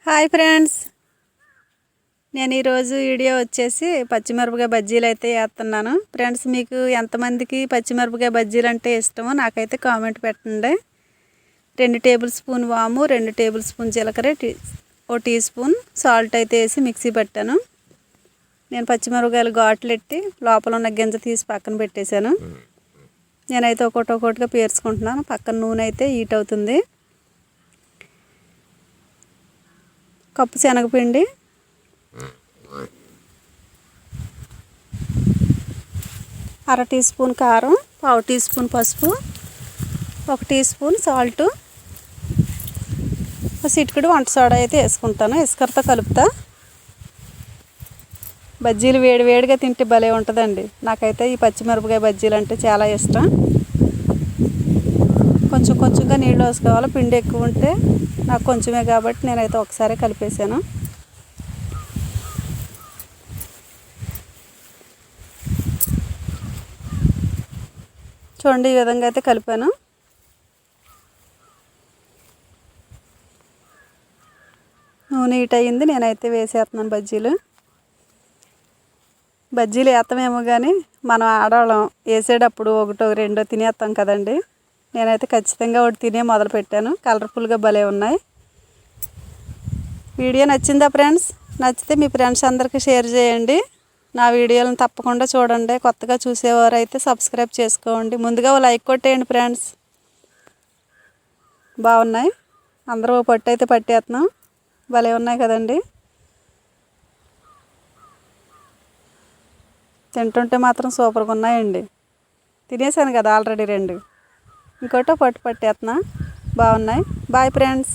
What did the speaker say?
Hi friends, నేను ఈరోజు video వచ్చేసి పచ్చిమిరపకాయ బజ్జీలు అయితే వేస్తున్నాను. ఫ్రెండ్స్, మీకు ఎంతమందికి పచ్చిమిరపకాయ బజ్జీలు అంటే ఇష్టమో నాకైతే కామెంట్ పెట్టండి. 2 టేబుల్ స్పూన్ వాము, 2 టేబుల్ స్పూన్ జీలకర్ర, 1 టీ స్పూన్ సాల్ట్ అయితే వేసి మిక్సీ పెట్టాను. నేను పచ్చిమిరపకాయలు ఘాట్లు ఎట్టి లోపల ఉన్న గింజ తీసి పక్కన పెట్టేశాను. నేనైతే ఒక్కొక్కటిగా పేర్చుకుంటున్నాను. పక్కన నూనె అయితే హీట్ అవుతుంది. కప్పు శనగపిండి, అర టీ స్పూన్ కారం, 1/2 టీ స్పూన్ పసుపు, 1 టీ స్పూన్ సాల్ట్, చిటికెడు వంట సోడా అయితే వేసుకుంటాను. ఇసుకతో కలుపుతా. బజ్జీలు వేడివేడిగా తింటే భలే ఉంటుందండి. నాకైతే ఈ పచ్చిమిరపకాయ బజ్జీలు అంటే చాలా ఇష్టం. కొంచెంగా నీళ్ళు వేసుకోవాలి. పిండి ఎక్కువ ఉంటే నాకు కొంచెమే కాబట్టి నేనైతే ఒకసారి కలిపేసాను. చూడండి, ఈ విధంగా అయితే కలిపాను. నూనె హీట్ అయ్యింది. నేనైతే వేసేస్తున్నాను బజ్జీలు. బజ్జీలు వేస్తామేమో కానీ మనం ఆడవాళ్ళం వేసేటప్పుడు ఒకటో రెండో తినేస్తాం కదండి. నేనైతే ఖచ్చితంగా ఒకటి తినే మొదలు పెట్టాను. కలర్ఫుల్గా భలే ఉన్నాయి. వీడియో నచ్చిందా ఫ్రెండ్స్? నచ్చితే మీ ఫ్రెండ్స్ అందరికీ షేర్ చేయండి. నా వీడియోలను తప్పకుండా చూడండి. కొత్తగా చూసేవారు అయితే సబ్స్క్రైబ్ చేసుకోండి. ముందుగా లైక్ కొట్టేయండి ఫ్రెండ్స్. బాగున్నాయి. అందరూ పట్టు అయితే పట్టేస్తున్నాం. భలే ఉన్నాయి కదండి. తింటుంటే మాత్రం సూపర్గా ఉన్నాయండి. తినేసాను కదా ఆల్రెడీ 2. ఇంకోటో పట్టు పట్టేస్తున్నా. బాగున్నాయి. Bye friends.